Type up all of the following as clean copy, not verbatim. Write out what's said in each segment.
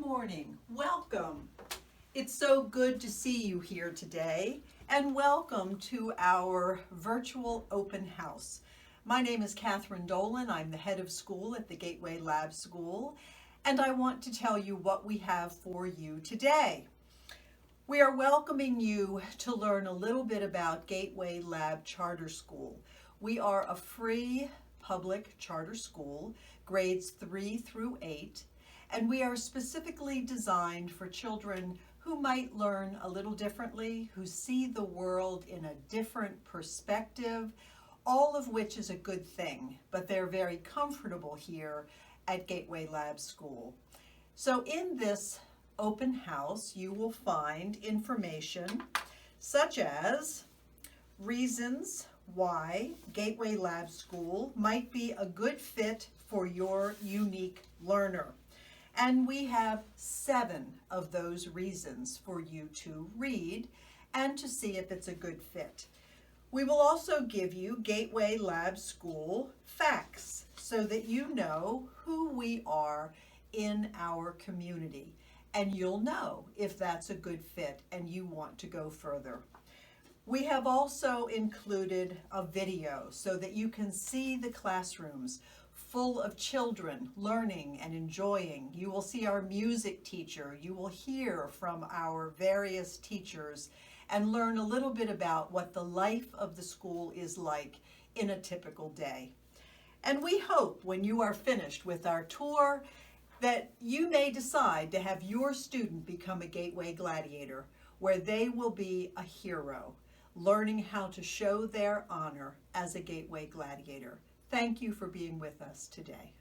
morning. Welcome. It's so good to see you here today, and welcome to our virtual open house. My name is Catherine Dolan. I'm the head of school at the Gateway Lab School, and I want to tell you what we have for you today. We are welcoming you to learn a little bit about Gateway Lab Charter School. We are a free public charter school, grades 3 through 8, and we are specifically designed for children who might learn a little differently, who see the world in a different perspective, all of which is a good thing, but they're very comfortable here at Gateway Lab School. So in this open house, you will find information such as reasons why Gateway Lab School might be a good fit for your unique learner. And we have 7 of those reasons for you to read and to see if it's a good fit. We will also give you Gateway Lab School facts so that you know who we are in our community. And you'll know if that's a good fit and you want to go further. We have also included a video so that you can see the classrooms full of children learning and enjoying. You will see our music teacher. You will hear from our various teachers and learn a little bit about what the life of the school is like in a typical day. And we hope when you are finished with our tour that you may decide to have your student become a Gateway Gladiator, where they will be a hero, learning how to show their honor as a Gateway Gladiator. Thank you for being with us today.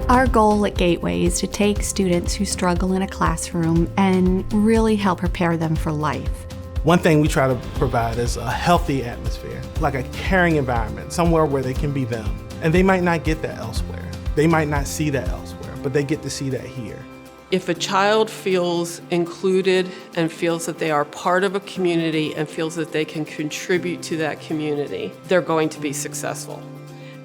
Our goal at Gateway is to take students who struggle in a classroom and really help prepare them for life. One thing we try to provide is a healthy atmosphere, like a caring environment, somewhere where they can be them. And they might not get that elsewhere. They might not see that elsewhere, but they get to see that here. If a child feels included and feels that they are part of a community and feels that they can contribute to that community, they're going to be successful.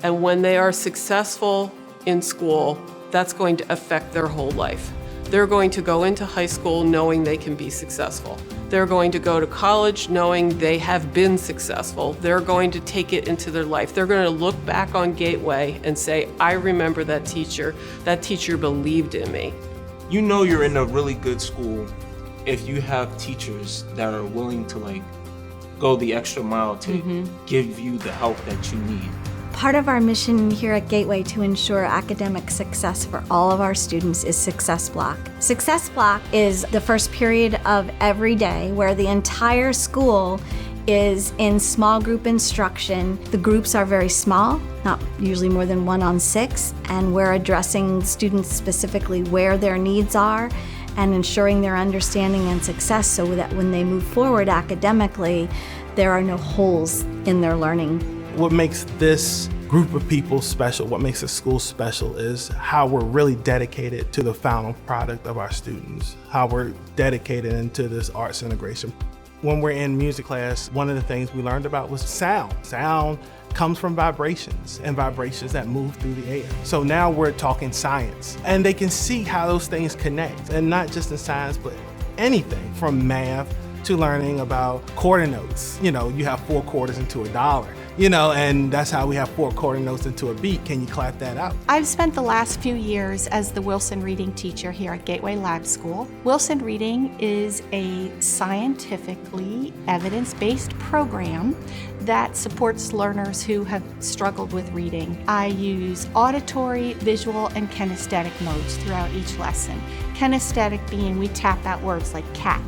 And when they are successful in school, that's going to affect their whole life. They're going to go into high school knowing they can be successful. They're going to go to college knowing they have been successful. They're going to take it into their life. They're going to look back on Gateway and say, I remember that teacher believed in me. You know you're in a really good school if you have teachers that are willing to go the extra mile to give you the help that you need. Part of our mission here at Gateway to ensure academic success for all of our students is Success Block. Success Block is the first period of every day where the entire school is in small group instruction. The groups are very small, not usually more than 1 on 6, and we're addressing students specifically where their needs are and ensuring their understanding and success so that when they move forward academically, there are no holes in their learning. What makes this group of people special, what makes the school special, is how we're really dedicated to the final product of our students, how we're dedicated into this arts integration. When we're in music class, one of the things we learned about was sound. Sound comes from vibrations and vibrations that move through the air. So now we're talking science, and they can see how those things connect, and not just in science, but anything from math to learning about quarter notes. You know, you have 4 quarters into $1, you know, and that's how we have 4 quarter notes into a beat. Can you clap that out? I've spent the last few years as the Wilson Reading teacher here at Gateway Lab School. Wilson Reading is a scientifically evidence-based program that supports learners who have struggled with reading. I use auditory, visual, and kinesthetic modes throughout each lesson. Kinesthetic being we tap out words like cat,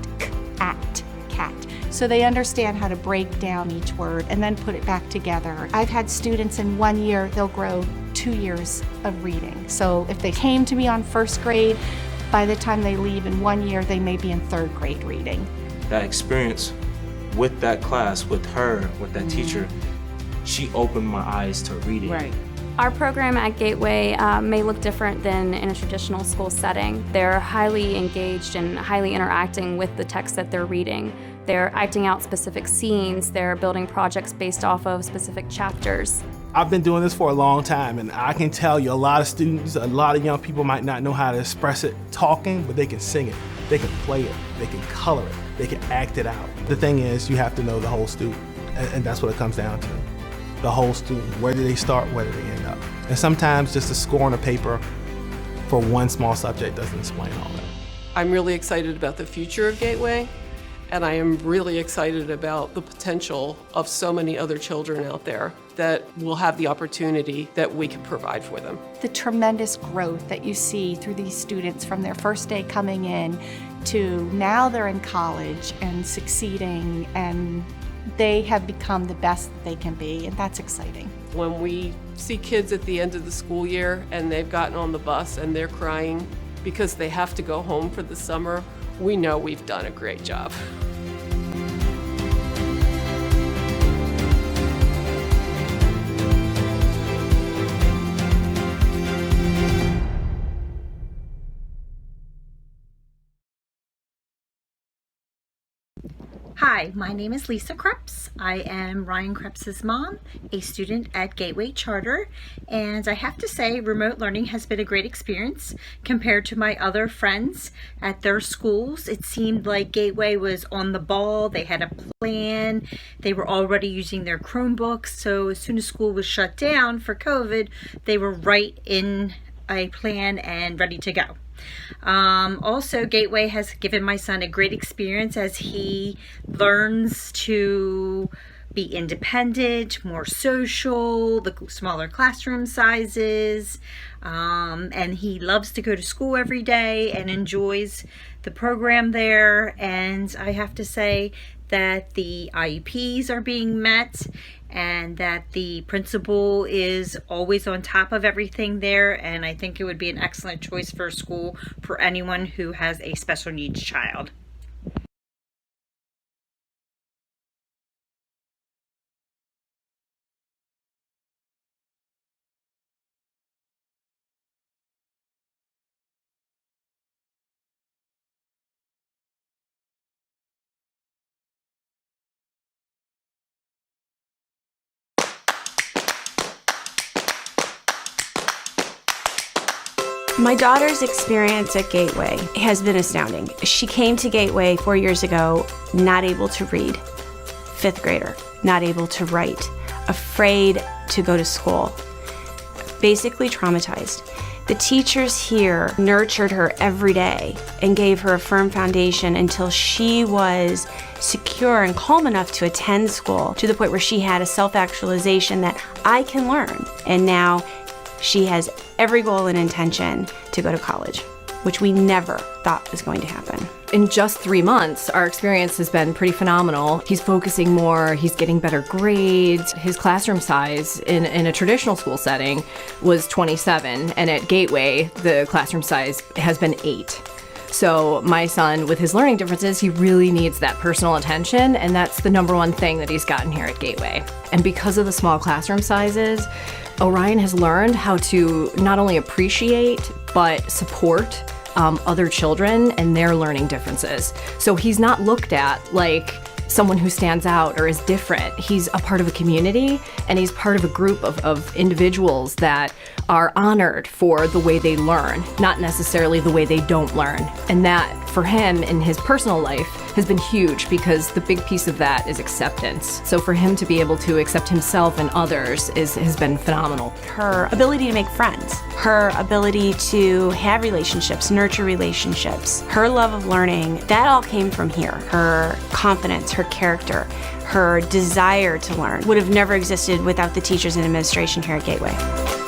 at, cat. So they understand how to break down each word and then put it back together. I've had students in 1 year, they'll grow 2 years of reading. So if they came to me on first grade, by the time they leave in 1 year, they may be in third grade reading. That experience with that class, with her, with that teacher, she opened my eyes to reading. Right. Our program at Gateway may look different than in a traditional school setting. They're highly engaged and highly interacting with the text that they're reading. They're acting out specific scenes. They're building projects based off of specific chapters. I've been doing this for a long time, and I can tell you a lot of students, a lot of young people might not know how to express it talking, but they can sing it, they can play it, they can color it, they can act it out. The thing is, you have to know the whole student, and that's what it comes down to. The whole student. Where do they start? Where do they end up? And sometimes just a score on a paper for one small subject doesn't explain all that. I'm really excited about the future of Gateway, and I am really excited about the potential of so many other children out there that will have the opportunity that we can provide for them. The tremendous growth that you see through these students from their first day coming in to now they're in college and succeeding, and they have become the best that they can be, and that's exciting. When we see kids at the end of the school year and they've gotten on the bus and they're crying because they have to go home for the summer, we know we've done a great job. Hi, my name is Lisa Krebs. I am Ryan Krebs's mom, a student at Gateway Charter, and I have to say remote learning has been a great experience compared to my other friends at their schools. It seemed like Gateway was on the ball, they had a plan, they were already using their Chromebooks, so as soon as school was shut down for COVID, they were right in a plan and ready to go. Also, Gateway has given my son a great experience as he learns to be independent, more social, the smaller classroom sizes, and he loves to go to school every day and enjoys the program there. And I have to say that the IEPs are being met and that the principal is always on top of everything there, and I think it would be an excellent choice for a school for anyone who has a special needs child. My daughter's experience at Gateway has been astounding. She came to Gateway 4 years ago, not able to read, 5th grader, not able to write, afraid to go to school, basically traumatized. The teachers here nurtured her every day and gave her a firm foundation until she was secure and calm enough to attend school, to the point where she had a self-actualization that I can learn. And now she has every goal and intention to go to college, which we never thought was going to happen. In just 3 months, our experience has been pretty phenomenal. He's focusing more, he's getting better grades. His classroom size in a traditional school setting was 27, and at Gateway, the classroom size has been 8. So my son, with his learning differences, he really needs that personal attention, and that's the number one thing that he's gotten here at Gateway. And because of the small classroom sizes, Orion has learned how to not only appreciate, but support other children and their learning differences. So he's not looked at like someone who stands out or is different. He's a part of a community, and he's part of a group of individuals that are honored for the way they learn, not necessarily the way they don't learn. And that, for him in his personal life, has been huge, because the big piece of that is acceptance. So for him to be able to accept himself and others has been phenomenal. Her ability to make friends, her ability to have relationships, nurture relationships, her love of learning, that all came from here. Her confidence, her character, her desire to learn would have never existed without the teachers and administration here at Gateway.